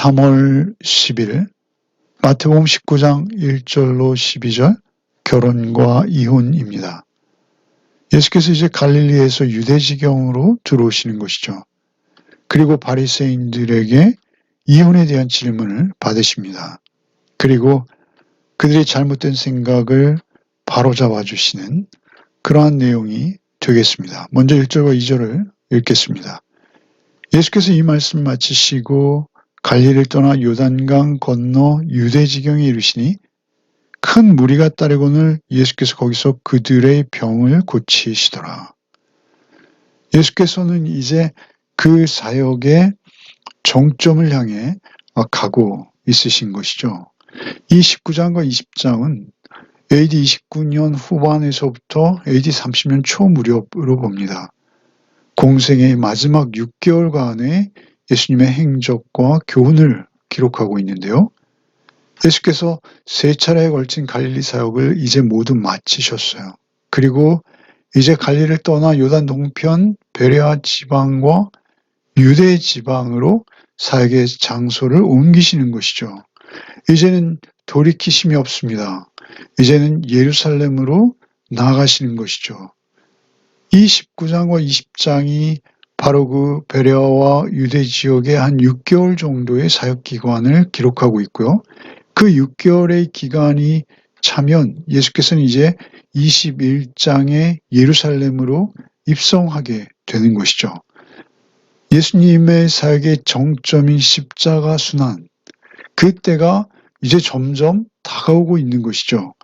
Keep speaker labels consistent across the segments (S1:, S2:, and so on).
S1: 3월 10일 마태복음 19장 1절로 12절 결혼과 이혼입니다. 예수께서 이제 갈릴리에서 유대지경으로 들어오시는 것이죠. 그리고 바리새인들에게 이혼에 대한 질문을 받으십니다. 그리고 그들의 잘못된 생각을 바로잡아 주시는 그러한 내용이 되겠습니다. 먼저 1절과 2절을 읽겠습니다. 예수께서 이 말씀 마치시고 갈릴리를 떠나 요단강 건너 유대지경에 이르시니 큰 무리가 따르거늘 예수께서 거기서 그들의 병을 고치시더라. 예수께서는 이제 그 사역의 정점을 향해 가고 있으신 것이죠. 이 19장과 20장은 AD 29년 후반에서부터 AD 30년 초 무렵으로 봅니다. 공생의 마지막 6개월간의 예수님의 행적과 교훈을 기록하고 있는데요. 예수께서 3차례에 걸친 갈릴리 사역을 이제 모두 마치셨어요. 그리고 이제 갈릴리를 떠나 요단 동편 베레아 지방과 유대 지방으로 사역의 장소를 옮기시는 것이죠. 이제는 돌이키심이 없습니다. 이제는 예루살렘으로 나아가시는 것이죠. 이 19장과 20장이 바로 그 베레아와 유대 지역의 한 6개월 정도의 사역 기간을 기록하고 있고요. 그 6개월의 기간이 차면 예수께서는 이제 21장의 예루살렘으로 입성하게 되는 것이죠. 예수님의 사역의 정점인 십자가 순환, 그때가 이제 점점 다가오고 있는 것이죠.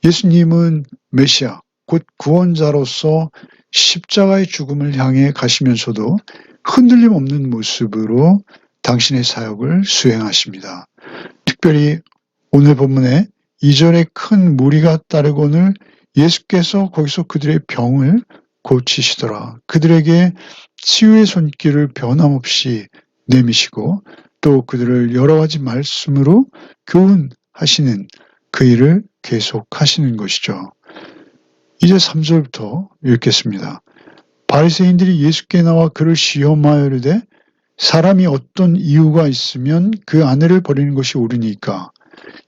S1: 예수님은 메시아, 곧 구원자로서 십자가의 죽음을 향해 가시면서도 흔들림 없는 모습으로 당신의 사역을 수행하십니다. 특별히 오늘 본문에 2절에 큰 무리가 따르거늘 예수께서 거기서 그들의 병을 고치시더라. 그들에게 치유의 손길을 변함없이 내미시고 또 그들을 여러 가지 말씀으로 교훈하시는 그 일을 계속하시는 것이죠. 이제 3절부터 읽겠습니다. 바리새인들이 예수께 나와 그를 시험하여 이르되 사람이 어떤 이유가 있으면 그 아내를 버리는 것이 옳으니까.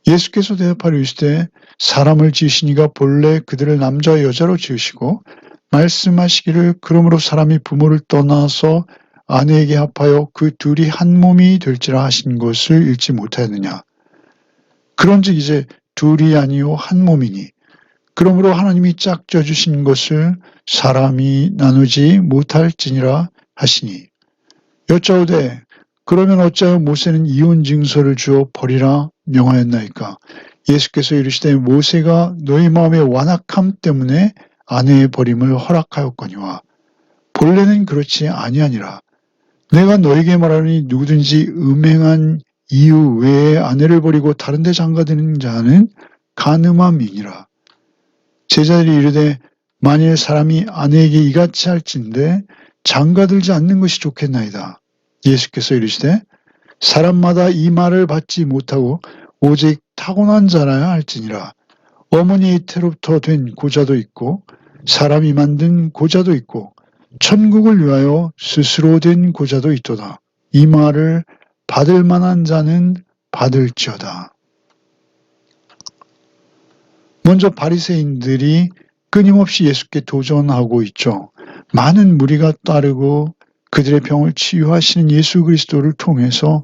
S1: 예수께서 대답하여 이르시되 사람을 지으시니가 본래 그들을 남자와 여자로 지으시고 말씀하시기를 그러므로 사람이 부모를 떠나서 아내에게 합하여 그 둘이 한 몸이 될지라 하신 것을 읽지 못하였느냐. 그런즉 이제 둘이 아니요 한 몸이니 그러므로 하나님이 짝져 주신 것을 사람이 나누지 못할지니라 하시니. 여짜오되 그러면 어찌하여 모세는 이혼 증서를 주어 버리라 명하였나이까. 예수께서 이르시되 모세가 너희 마음의 완악함 때문에 아내의 버림을 허락하였거니와 본래는 그렇지 아니하니라. 내가 너에게 말하니 누구든지 음행한 이유 외에 아내를 버리고 다른 데 장가드는 자는 간음함이니라. 제자들이 이르되 만일 사람이 아내에게 이같이 할진대 장가들지 않는 것이 좋겠나이다. 예수께서 이르시되 사람마다 이 말을 받지 못하고 오직 타고난 자라야 할지니라. 어머니의 태로부터 된 고자도 있고 사람이 만든 고자도 있고 천국을 위하여 스스로 된 고자도 있도다. 이 말을 받을 만한 자는 받을지어다. 먼저 바리새인들이 끊임없이 예수께 도전하고 있죠. 많은 무리가 따르고 그들의 병을 치유하시는 예수 그리스도를 통해서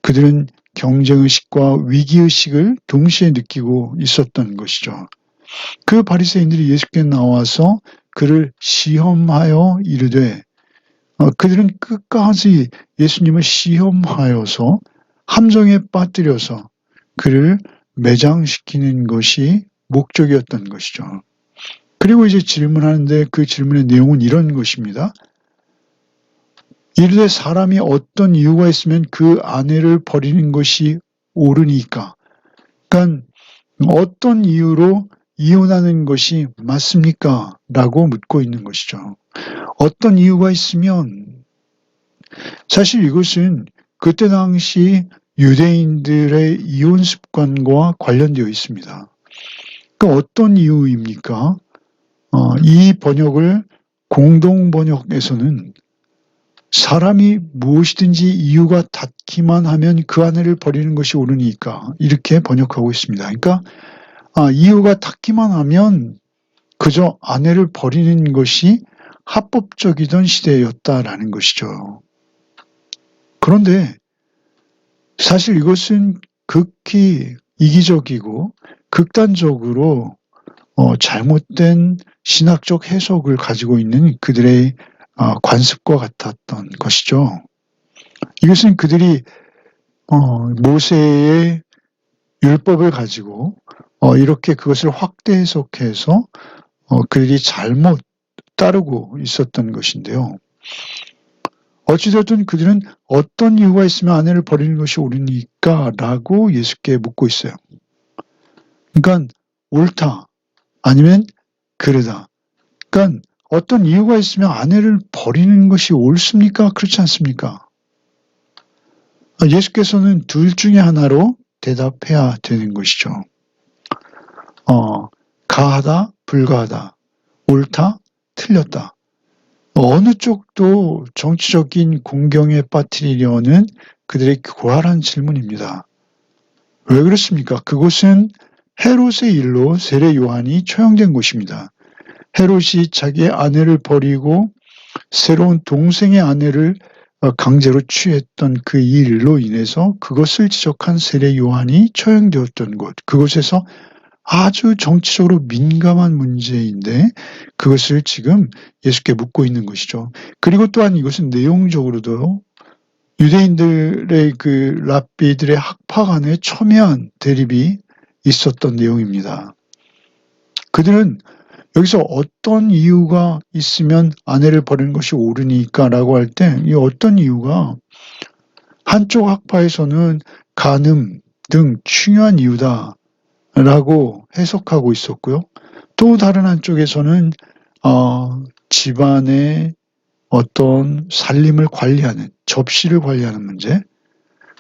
S1: 그들은 경쟁의식과 위기의식을 동시에 느끼고 있었던 것이죠. 그 바리새인들이 예수께 나와서 그를 시험하여 이르되 그들은 끝까지 예수님을 시험하여서 함정에 빠뜨려서 그를 매장시키는 것이 목적이었던 것이죠. 그리고 이제 질문하는데 그 질문의 내용은 이런 것입니다. 이르되 사람이 어떤 이유가 있으면 그 아내를 버리는 것이 옳으니까. 그러니까 어떤 이유로 이혼하는 것이 맞습니까? 라고 묻고 있는 것이죠. 어떤 이유가 있으면 사실 이것은 그때 당시 유대인들의 이혼 습관과 관련되어 있습니다. 그러니까 어떤 이유입니까? 이 번역을 공동 번역에서는 사람이 무엇이든지 이유가 닿기만 하면 그 아내를 버리는 것이 옳으니까 이렇게 번역하고 있습니다. 그러니까 이유가 닿기만 하면 그저 아내를 버리는 것이 합법적이던 시대였다라는 것이죠. 그런데 사실 이것은 극히 이기적이고 극단적으로 잘못된 신학적 해석을 가지고 있는 그들의 관습과 같았던 것이죠. 이것은 그들이 모세의 율법을 가지고 이렇게 그것을 확대 해석해서 그들이 잘못 따르고 있었던 것인데요. 어찌되었든 그들은 어떤 이유가 있으면 아내를 버리는 것이 옳으니까 라고 예수께 묻고 있어요. 그러니까 옳다 아니면 그르다. 그러니까 어떤 이유가 있으면 아내를 버리는 것이 옳습니까? 그렇지 않습니까? 예수께서는 둘 중에 하나로 대답해야 되는 것이죠. 가하다, 불가하다, 옳다, 틀렸다. 어느 쪽도 정치적인 공경에 빠뜨리려는 그들의 교활한 질문입니다. 왜 그렇습니까? 그곳은 헤롯의 일로 세례 요한이 처형된 곳입니다. 헤롯이 자기의 아내를 버리고 새로운 동생의 아내를 강제로 취했던 그 일로 인해서 그것을 지적한 세례 요한이 처형되었던 곳, 그곳에서 아주 정치적으로 민감한 문제인데 그것을 지금 예수께 묻고 있는 것이죠. 그리고 또한 이것은 내용적으로도 유대인들의 그 랍비들의 학파 간의 첨예한 대립이 있었던 내용입니다. 그들은 여기서 어떤 이유가 있으면 아내를 버리는 것이 옳으니까라고 할 때 이 어떤 이유가 한쪽 학파에서는 간음 등 중요한 이유다라고 해석하고 있었고요. 또 다른 한쪽에서는 집안의 어떤 살림을 관리하는 접시를 관리하는 문제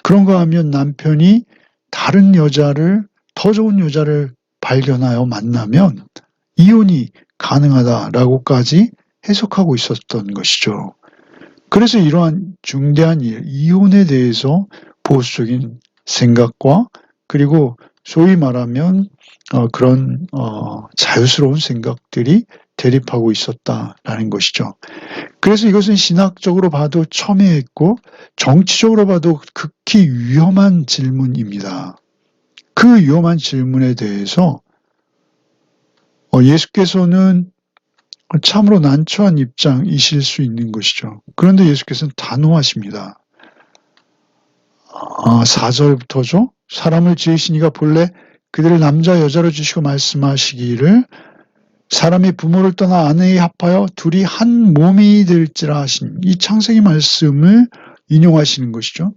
S1: 그런가 하면 남편이 다른 여자를 더 좋은 여자를 발견하여 만나면 이혼이 가능하다라고까지 해석하고 있었던 것이죠. 그래서 이러한 중대한 일, 이혼에 대해서 보수적인 생각과 그리고 소위 말하면 그런 자유스러운 생각들이 대립하고 있었다라는 것이죠. 그래서 이것은 신학적으로 봐도 첨예했고 정치적으로 봐도 극히 위험한 질문입니다. 그 위험한 질문에 대해서 예수께서는 참으로 난처한 입장이실 수 있는 것이죠. 그런데 예수께서는 단호하십니다. 4절부터죠. 사람을 지으시니가 본래 그들을 남자 여자로 주시고 말씀하시기를 사람이 부모를 떠나 아내에 합하여 둘이 한 몸이 될지라 하신 이 창세기 말씀을 인용하시는 것이죠.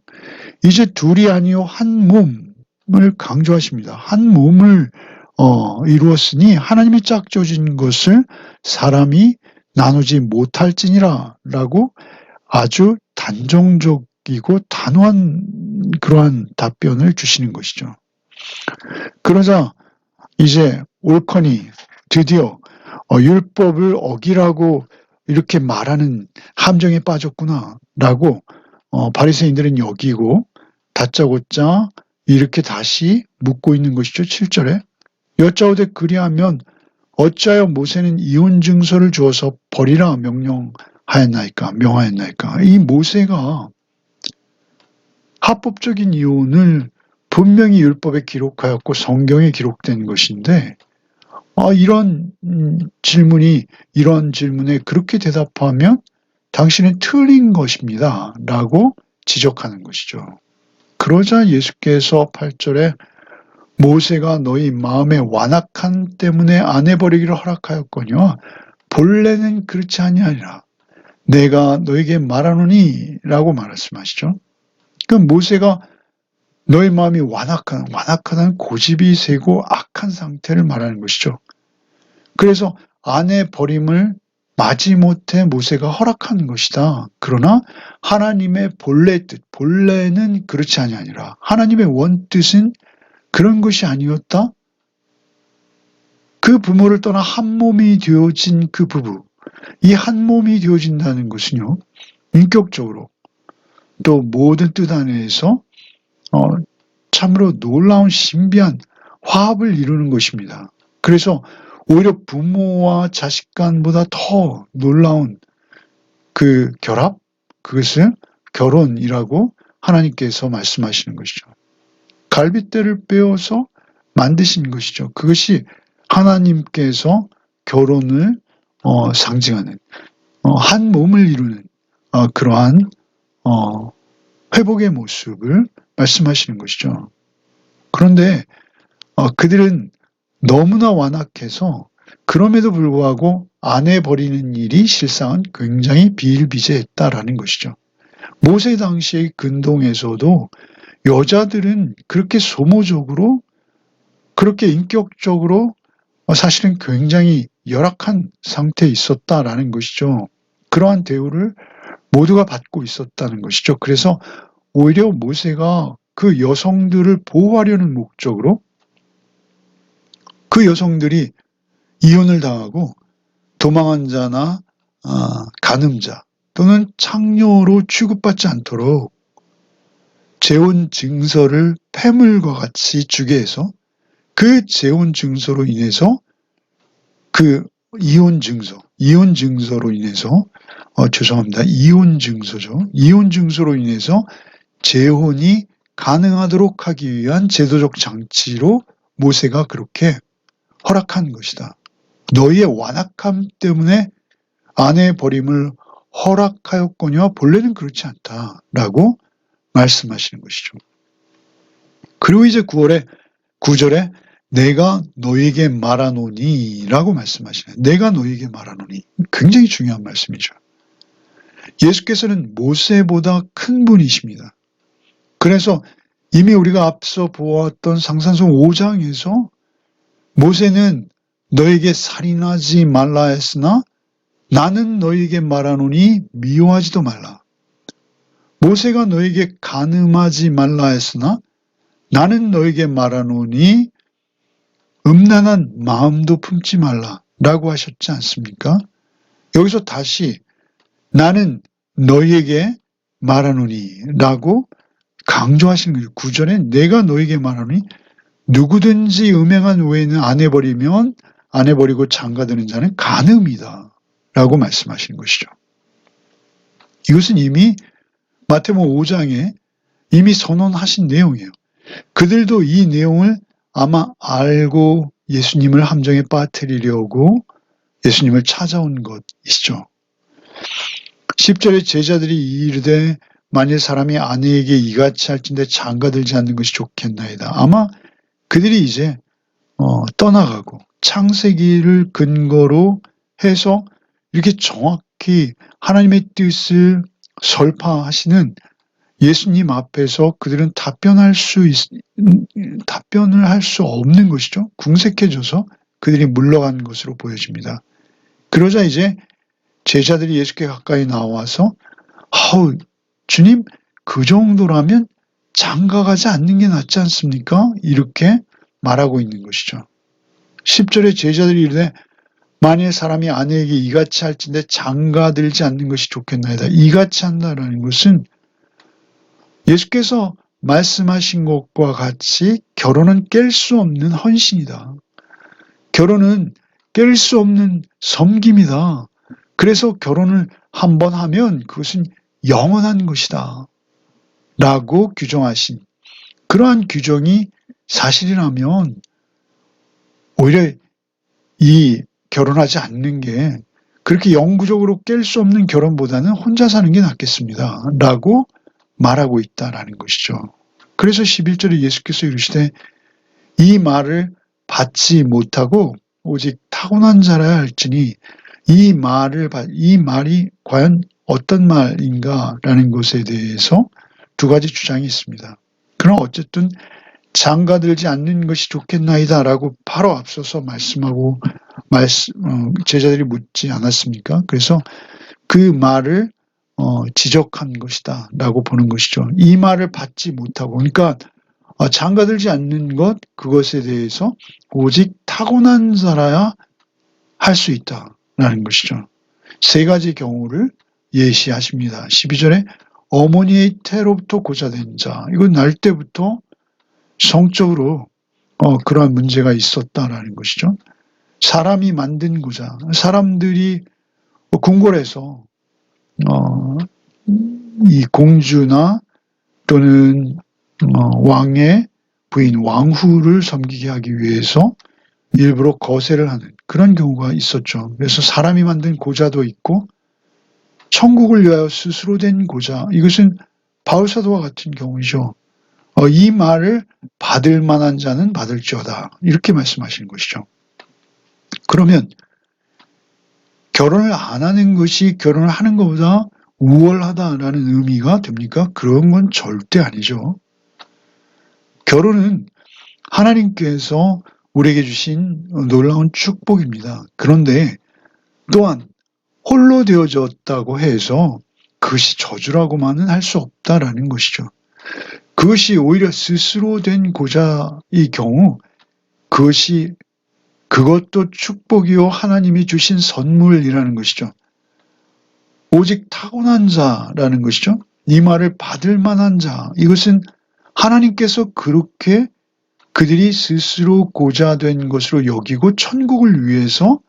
S1: 이제 둘이 아니요 한 몸을 강조하십니다. 한 몸을 이루었으니 하나님이 짝져진 것을 사람이 나누지 못할지니라 라고 아주 단정적이고 단호한 그러한 답변을 주시는 것이죠. 그러자 이제 옳거니 드디어 율법을 어기라고 이렇게 말하는 함정에 빠졌구나 라고 바리새인들은 여기고 다짜고짜 이렇게 다시 묻고 있는 것이죠. 7절에 여짜오되 그리하면 어찌하여 모세는 이혼 증서를 주어서 버리라 명하였나이까. 이 모세가 합법적인 이혼을 분명히 율법에 기록하였고 성경에 기록된 것인데 이런 질문에 그렇게 대답하면 당신은 틀린 것입니다. 라고 지적하는 것이죠. 그러자 예수께서 8절에 모세가 너희 마음의 완악함 때문에 아내 버리기를 허락하였거니와 본래는 그렇지 아니하니라. 내가 너에게 말하노니 라고 말씀하시죠. 그 모세가 너희 마음이 완악하다는 고집이 세고 악한 상태를 말하는 것이죠. 그래서 아내 버림을 마지못해 모세가 허락한 것이다. 그러나 하나님의 본래 뜻, 본래는 그렇지 아니하니라. 하나님의 원뜻은 그런 것이 아니었다. 그 부모를 떠나 한 몸이 되어진 그 부부, 이 한 몸이 되어진다는 것은요. 인격적으로 또 모든 뜻 안에서 참으로 놀라운 신비한 화합을 이루는 것입니다. 그래서 오히려 부모와 자식 간보다 더 놀라운 그 결합, 그것을 결혼이라고 하나님께서 말씀하시는 것이죠. 갈빗대를 빼어서 만드신 것이죠. 그것이 하나님께서 결혼을 상징하는 한 몸을 이루는 그러한 회복의 모습을 말씀하시는 것이죠. 그런데 그들은 너무나 완악해서 그럼에도 불구하고 아내 버리는 일이 실상은 굉장히 비일비재했다라는 것이죠. 모세 당시의 근동에서도 여자들은 그렇게 소모적으로 그렇게 인격적으로 사실은 굉장히 열악한 상태에 있었다라는 것이죠. 그러한 대우를 모두가 받고 있었다는 것이죠. 그래서 오히려 모세가 그 여성들을 보호하려는 목적으로 그 여성들이 이혼을 당하고 도망한 자나 간음자 또는 창녀로 취급받지 않도록 재혼 증서를 폐물과 같이 주게 해서 그 재혼 증서로 인해서 그 이혼 증서로 인해서 이혼 증서죠. 이혼 증서로 인해서 재혼이 가능하도록 하기 위한 제도적 장치로 모세가 그렇게 허락한 것이다. 너희의 완악함 때문에 아내 버림을 허락하였거니와 본래는 그렇지 않다라고 말씀하시는 것이죠. 그리고 이제 9절에 내가 너에게 말하노니 라고 말씀하시네요. 내가 너에게 말하노니. 굉장히 중요한 말씀이죠. 예수께서는 모세보다 큰 분이십니다. 그래서 이미 우리가 앞서 보았던 상산성 5장에서 모세는 너에게 살인하지 말라 했으나 나는 너에게 말하노니 미워하지도 말라. 모세가 너에게 간음하지 말라 했으나 나는 너에게 말하노니 음란한 마음도 품지 말라라고 하셨지 않습니까? 여기서 다시 나는 너희에게 말하노니라고 강조하시는 거예요. 9절에 내가 너에게 말하노니 누구든지 음행한 외에는 아내 버리고 장가드는 자는 간음이다 라고 말씀하시는 것이죠. 이것은 이미 마태복음 5장에 이미 선언하신 내용이에요. 그들도 이 내용을 아마 알고 예수님을 함정에 빠뜨리려고 예수님을 찾아온 것이죠. 10절에 제자들이 이르되 만일 사람이 아내에게 이같이 할진대 장가들지 않는 것이 좋겠나이다. 아마 그들이 이제 떠나가고 창세기를 근거로 해서 이렇게 정확히 하나님의 뜻을 설파하시는 예수님 앞에서 그들은 답변을 할 수 없는 것이죠. 궁색해져서 그들이 물러간 것으로 보여집니다. 그러자 이제 제자들이 예수께 가까이 나와서 주님 그 정도라면 장가가지 않는 게 낫지 않습니까? 이렇게 말하고 있는 것이죠. 10절에 제자들이 이르되 만일 사람이 아내에게 이같이 할진대 장가들지 않는 것이 좋겠나이다. 이같이 한다라는 것은 예수께서 말씀하신 것과 같이 결혼은 깰 수 없는 헌신이다. 결혼은 깰 수 없는 섬김이다. 그래서 결혼을 한번 하면 그것은 영원한 것이다. 라고 규정하신 그러한 규정이 사실이라면 오히려 이 결혼하지 않는 게 그렇게 영구적으로 깰 수 없는 결혼보다는 혼자 사는 게 낫겠습니다. 라고 말하고 있다라는 것이죠. 그래서 11절에 예수께서 이르시되 이 말을 받지 못하고 오직 타고난 자라야 할지니 이 말이 과연 어떤 말인가라는 것에 대해서 두 가지 주장이 있습니다. 그러나 어쨌든 장가들지 않는 것이 좋겠나이다라고 바로 앞서서 말씀하고 제자들이 묻지 않았습니까? 그래서 그 말을 지적한 것이다 라고 보는 것이죠. 이 말을 받지 못하고 그러니까 장가들지 않는 그것에 대해서 오직 타고난 자라야 할 수 있다라는 것이죠. 세 가지 경우를 예시하십니다. 12절에 어머니의 태로부터 고자된 자. 이건 날 때부터 성적으로 그러한 문제가 있었다라는 것이죠. 사람이 만든 고자. 사람들이 궁궐에서 이 공주나 또는 왕의 부인 왕후를 섬기게 하기 위해서 일부러 거세를 하는 그런 경우가 있었죠. 그래서 사람이 만든 고자도 있고 천국을 위하여 스스로 된 고자, 이것은 바울사도와 같은 경우이죠. 이 말을 받을 만한 자는 받을지어다, 이렇게 말씀하시는 것이죠. 그러면 결혼을 안 하는 것이 결혼을 하는 것보다 우월하다라는 의미가 됩니까? 그런 건 절대 아니죠. 결혼은 하나님께서 우리에게 주신 놀라운 축복입니다. 그런데 또한 홀로 되어졌다고 해서 그것이 저주라고만은 할 수 없다라는 것이죠. 그것이 오히려 스스로 된 고자의 경우 그것도 축복이요 하나님이 주신 선물이라는 것이죠. 오직 타고난 자라는 것이죠. 이 말을 받을 만한 자, 이것은 하나님께서 그렇게 그들이 스스로 고자된 것으로 여기고 천국을 위해서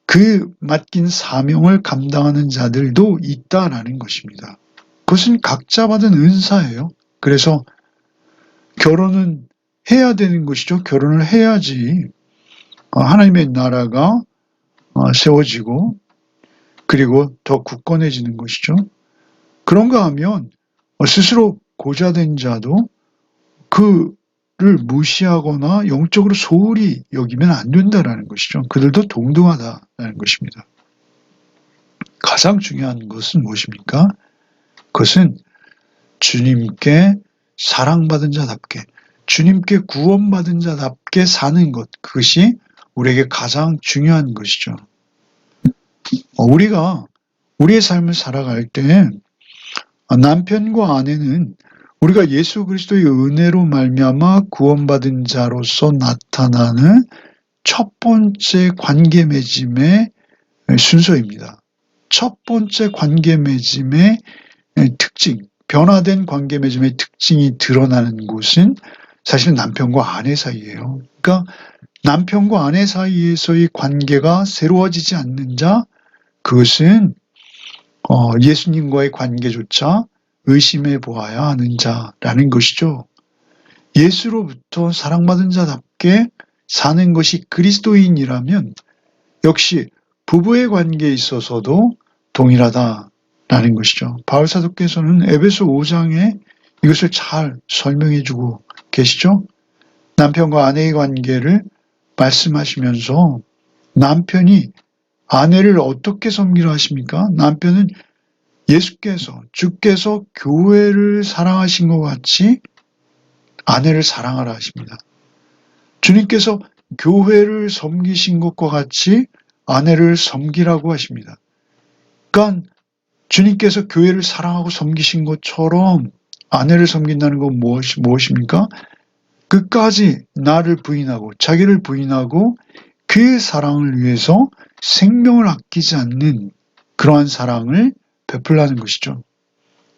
S1: 그 맡긴 사명을 감당하는 자들도 있다라는 것입니다. 그것은 각자 받은 은사예요. 그래서 결혼은 해야 되는 것이죠. 결혼을 해야지 하나님의 나라가 세워지고 그리고 더 굳건해지는 것이죠. 그런가 하면 스스로 고자된 자도 그를 무시하거나 영적으로 소홀히 여기면 안 된다라는 것이죠. 그들도 동등하다라는 것입니다. 가장 중요한 것은 무엇입니까? 그것은 주님께 사랑받은 자답게, 주님께 구원받은 자답게 사는 것, 그것이 우리에게 가장 중요한 것이죠. 우리가 우리의 삶을 살아갈 때 남편과 아내는 우리가 예수 그리스도의 은혜로 말미암아 구원받은 자로서 나타나는 첫 번째 관계 맺음의 순서입니다. 첫 번째 관계 맺음의 특징, 변화된 관계 맺음의 특징이 드러나는 곳은 사실 남편과 아내 사이예요. 그러니까 남편과 아내 사이에서의 관계가 새로워지지 않는 자, 그것은 예수님과의 관계조차 의심해 보아야 하는 자라는 것이죠. 예수로부터 사랑받은 자답게 사는 것이 그리스도인이라면 역시 부부의 관계에 있어서도 동일하다라는 것이죠. 바울 사도께서는 에베소 5장에 이것을 잘 설명해 주고 계시죠. 남편과 아내의 관계를 말씀하시면서 남편이 아내를 어떻게 섬기라 하십니까? 남편은 주께서 교회를 사랑하신 것 같이 아내를 사랑하라 하십니다. 주님께서 교회를 섬기신 것과 같이 아내를 섬기라고 하십니다. 그러니까 주님께서 교회를 사랑하고 섬기신 것처럼 아내를 섬긴다는 건 무엇입니까? 끝까지 나를 부인하고 자기를 부인하고 그 사랑을 위해서 생명을 아끼지 않는 그러한 사랑을 베풀라는 것이죠.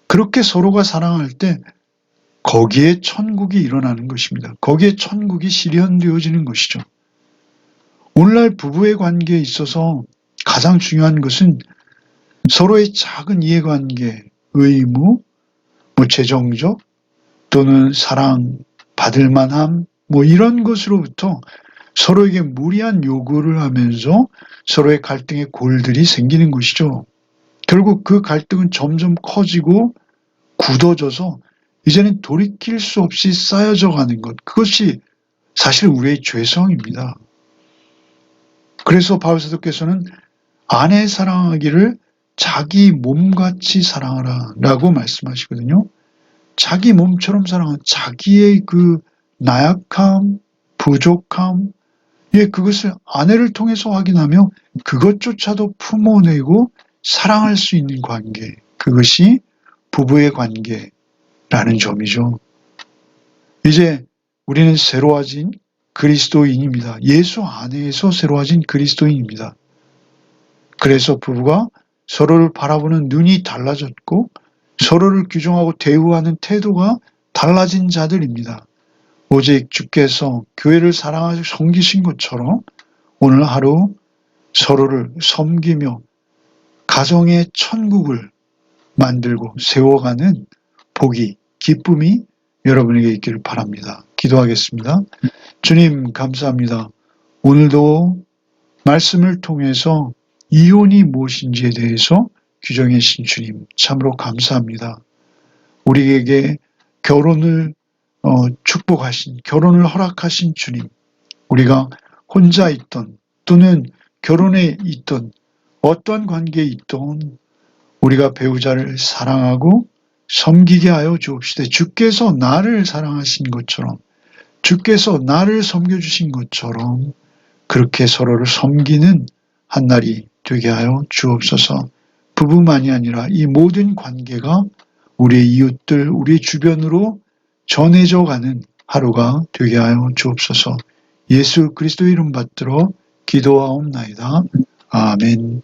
S1: 그렇게 서로가 사랑할 때 거기에 천국이 일어나는 것입니다. 거기에 천국이 실현되어지는 것이죠. 오늘날 부부의 관계에 있어서 가장 중요한 것은 서로의 작은 이해관계, 의무, 재정적 또는 사랑 받을 만함 이런 것으로부터 서로에게 무리한 요구를 하면서 서로의 갈등의 골들이 생기는 것이죠. 결국 그 갈등은 점점 커지고 굳어져서 이제는 돌이킬 수 없이 쌓여져 가는 것, 그것이 사실 우리의 죄성입니다. 그래서 바울 사도께서는 아내 사랑하기를 자기 몸같이 사랑하라 라고 말씀하시거든요. 자기 몸처럼 사랑하는 자기의 그 나약함, 부족함, 그것을 아내를 통해서 확인하며 그것조차도 품어내고 사랑할 수 있는 관계, 그것이 부부의 관계라는 점이죠. 이제 우리는 새로워진 그리스도인입니다. 예수 안에서 새로워진 그리스도인입니다. 그래서 부부가 서로를 바라보는 눈이 달라졌고 서로를 규정하고 대우하는 태도가 달라진 자들입니다. 오직 주께서 교회를 사랑하시고 섬기신 것처럼 오늘 하루 서로를 섬기며 가정의 천국을 만들고 세워가는 복이, 기쁨이 여러분에게 있기를 바랍니다. 기도하겠습니다. 주님 감사합니다. 오늘도 말씀을 통해서 이혼이 무엇인지에 대해서 규정해 주신 주님 참으로 감사합니다. 우리에게 결혼을 축복하신, 결혼을 허락하신 주님, 우리가 혼자 있던 또는 결혼에 있던 어떠한 관계에 있던 우리가 배우자를 사랑하고 섬기게 하여 주옵시되 주께서 나를 사랑하신 것처럼 주께서 나를 섬겨주신 것처럼 그렇게 서로를 섬기는 한 날이 되게 하여 주옵소서. 부부만이 아니라 이 모든 관계가 우리의 이웃들, 우리 주변으로 전해져 가는 하루가 되게 하여 주옵소서. 예수 그리스도의 이름 받들어 기도하옵나이다. 아멘.